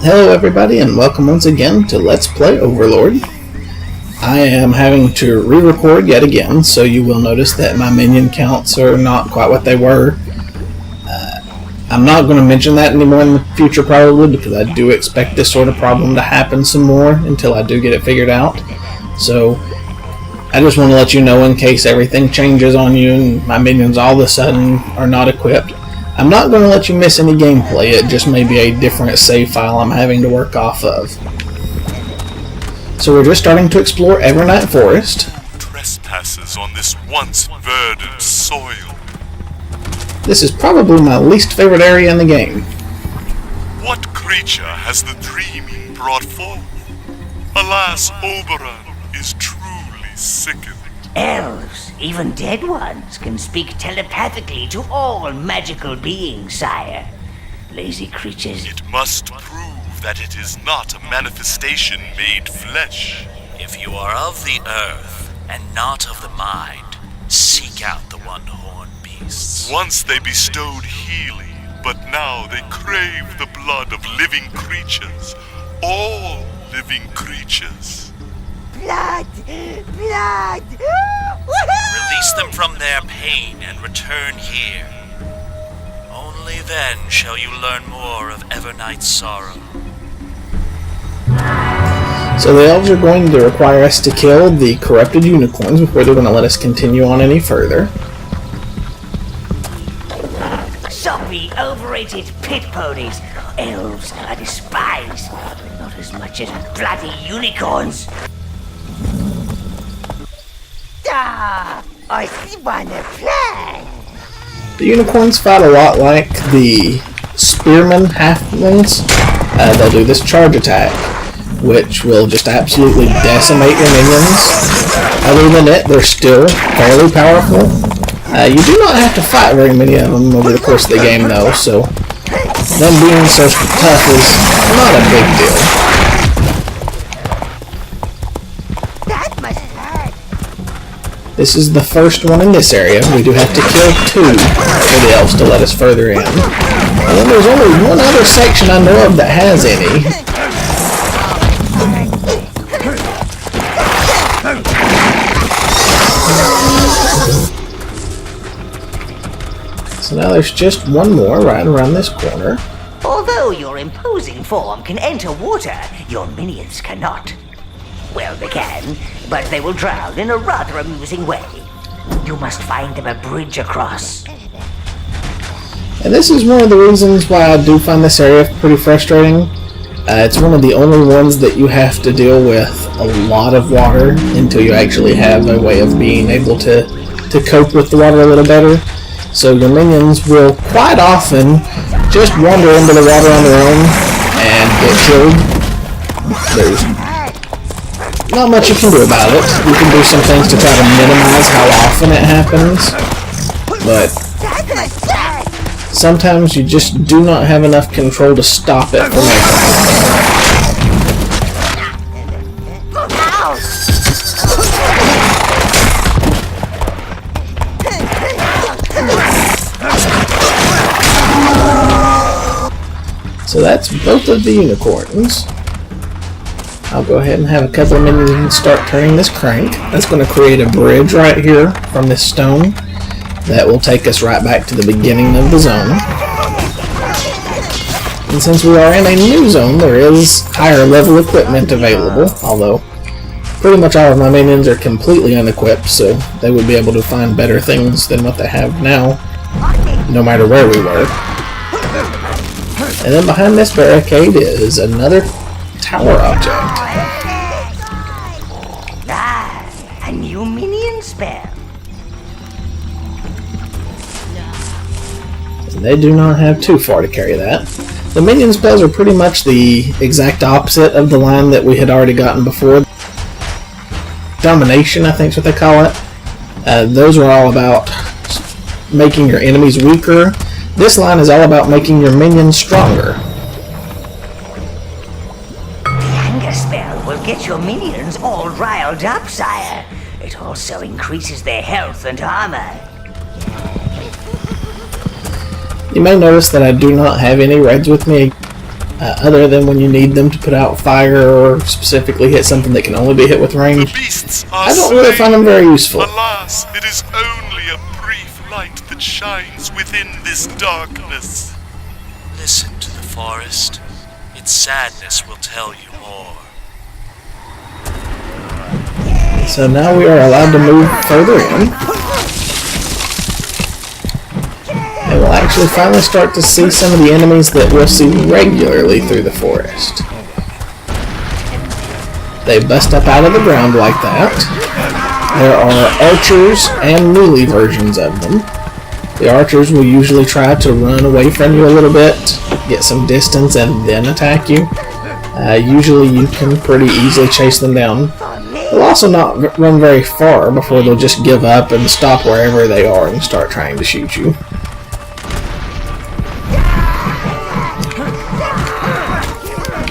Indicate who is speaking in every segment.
Speaker 1: Hello everybody and welcome once again to Let's Play Overlord. I am having to re-record yet again, so you will notice that my minion counts are not quite what they were. I'm not going to mention that anymore in the future probably, because I do expect this sort of problem to happen some more until I do get it figured out. So I just want to let you know in case everything changes on you and my minions all of a sudden are not equipped. I'm not going to let you miss any gameplay, it just may be a different save file I'm having to work off of. So we're just starting to explore Evernight Forest.
Speaker 2: Trespassers on this once verdant soil.
Speaker 1: This is probably my least favorite area in the game.
Speaker 2: What creature has the dreaming brought forth? Alas, Oberon is truly sickened.
Speaker 3: Elves, even dead ones, can speak telepathically to all magical beings, sire. Lazy creatures.
Speaker 2: It must prove that it is not a manifestation made flesh.
Speaker 4: If you are of the earth and not of the mind, seek out the one-horned beasts.
Speaker 2: Once they bestowed healing, but now they crave the blood of living creatures. All living creatures.
Speaker 3: Blood! Blood!
Speaker 4: Release them from their pain and return here. Only then shall you learn more of Evernight's sorrow.
Speaker 1: So the elves are going to require us to kill the corrupted unicorns before they're going to let us continue on any further.
Speaker 3: Soppy, overrated pit ponies. Elves I despise, but not as much as bloody unicorns. I wanna play.
Speaker 1: The unicorns fight a lot like the spearman halflings. They'll do this charge attack, which will just absolutely decimate your minions. Other than it, they're still fairly powerful. You do not have to fight very many of them over the course of the game though, so them being so tough is not a big deal. This is the first one in this area. We do have to kill 2 for the elves to let us further in. And then there's only one other section I know of that has any. So now there's just one more right around this corner.
Speaker 3: Although your imposing form can enter water, your minions cannot. Well, they can, but they will drown in a rather amusing way. You must find them a bridge across.
Speaker 1: And this is one of the reasons why I do find this area pretty frustrating. It's one of the only ones that you have to deal with a lot of water until you actually have a way of being able to cope with the water a little better. So your minions will quite often just wander into the water on their own and get killed. There's not much you can do about it. You can do some things to try to minimize how often it happens, but sometimes you just do not have enough control to stop it from happening. So that's both of the unicorns. I'll go ahead and have a couple of minions start turning this crank. That's going to create a bridge right here from this stone that will take us right back to the beginning of the zone. And since we are in a new zone, there is higher level equipment available, although pretty much all of my minions are completely unequipped, so they would be able to find better things than what they have now, no matter where we were. And then behind this barricade is another tower object.
Speaker 3: A new minion spell.
Speaker 1: And they do not have too far to carry that. The minion spells are pretty much the exact opposite of the line that we had already gotten before. Domination, I think is what they call it. Those are all about making your enemies weaker. This line is all about making your minions stronger.
Speaker 3: Spell will get your minions all riled up, sire. It also increases their health and armor.
Speaker 1: You may notice that I do not have any reds with me. other than when you need them to put out fire or specifically hit something that can only be hit with
Speaker 2: The
Speaker 1: range.
Speaker 2: beasts are
Speaker 1: I don't really
Speaker 2: slain.
Speaker 1: find them very useful.
Speaker 2: Alas, it is only a brief light that shines within this darkness.
Speaker 4: Listen to the forest. Its sadness will tell you more.
Speaker 1: So now we are allowed to move further in. And we'll actually finally start to see some of the enemies that we'll see regularly through the forest. They bust up out of the ground like that. There are archers and melee versions of them. The archers will usually try to run away from you a little bit, get some distance, and then attack you. Usually you can pretty easily chase them down. They'll also not run very far before they'll just give up and stop wherever they are and start trying to shoot you.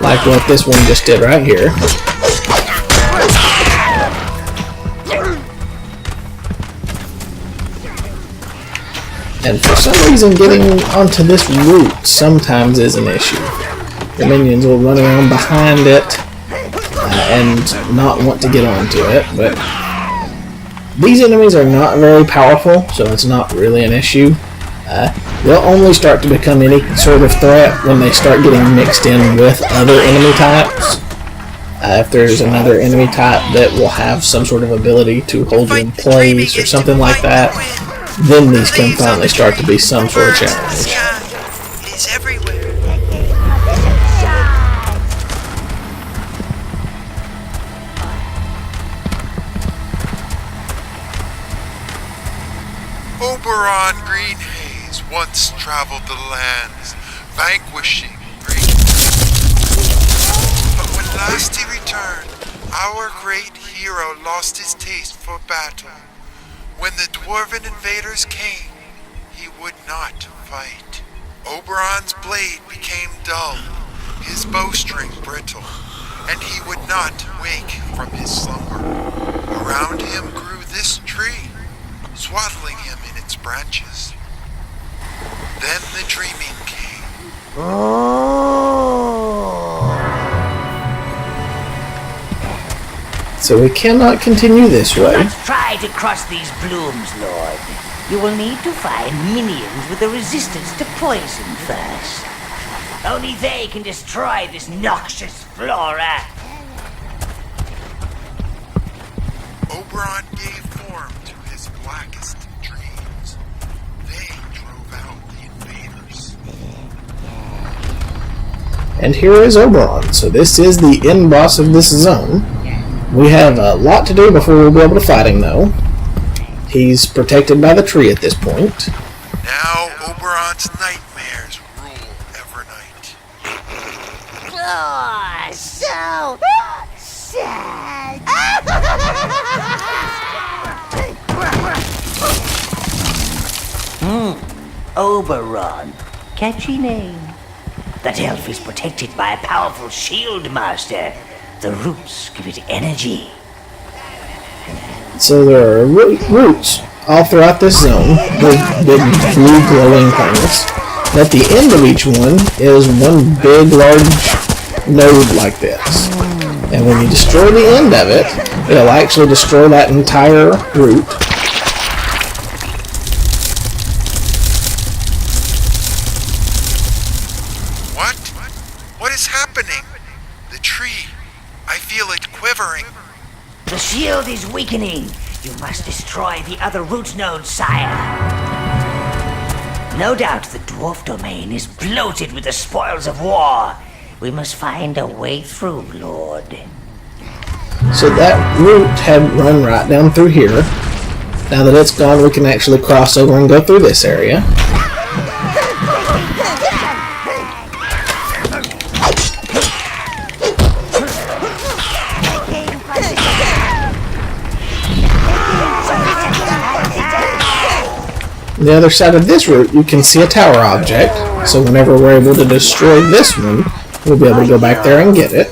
Speaker 1: Like what this one just did right here. And for some reason getting onto this route sometimes is an issue. The minions will run around behind it and not want to get onto it, but these enemies are not very powerful, so it's not really an issue. They'll only start to become any sort of threat when they start getting mixed in with other enemy types. If there's another enemy type that will have some sort of ability to hold you in place or something like that, then these can finally start to be some sort of challenge.
Speaker 5: It is everywhere.
Speaker 6: Oberon Greenhaze once traveled the lands, vanquishing great. But when last he returned, our great hero lost his taste for battle. When the dwarven invaders came, he would not fight. Oberon's blade became dull, his bowstring brittle, and he would not wake from his slumber. Around him grew this tree, swaddling him in its branches. Then the dreaming came.
Speaker 1: So we cannot continue this way.
Speaker 3: Let's try to cross these blooms, Lord. You will need to find minions with a resistance to poison first. Only they can destroy this noxious flora.
Speaker 6: Oberon gave form to his blackest dreams. They drove out the invaders.
Speaker 1: And here is Oberon. So this is the end boss of this zone. We have a lot to do before we'll be able to fight him, though. He's protected by the tree at this point.
Speaker 6: Now Oberon's nightmares rule Evernight.
Speaker 3: Oh, so sad. Oberon. Catchy name. That elf is protected by a powerful shield master. The roots give it energy.
Speaker 1: So there are roots all throughout this zone, with big blue glowing things. And at the end of each one is one big large node like this. And when you destroy the end of it, it'll actually destroy that entire root.
Speaker 6: What? What is happening? The tree. I feel it quivering.
Speaker 3: The shield is weakening. You must destroy the other root nodes, sire. No doubt the dwarf domain is bloated with the spoils of war. We must find a way through, Lord.
Speaker 1: So that root had run right down through here. Now that it's gone, we can actually cross over and go through this area. On the other side of this route, you can see a tower object, so whenever we're able to destroy this one, we'll be able to go back there and get it.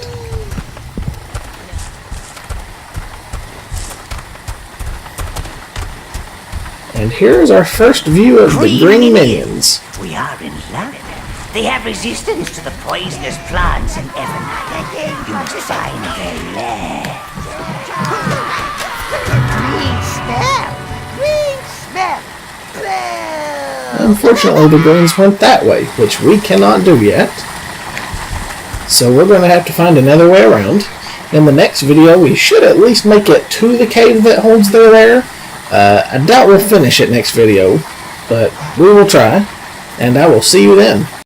Speaker 1: And here's our first view of the green minions.
Speaker 3: We are in luck. They have resistance to the poisonous plants in Evernight. You must find their lair.
Speaker 7: Green smell! Green smell! Boo!
Speaker 1: Unfortunately, the greens went that way, which we cannot do yet. So we're going to have to find another way around. In the next video, we should at least make it to the cave that holds their lair. I doubt we'll finish it next video, but we will try, and I will see you then.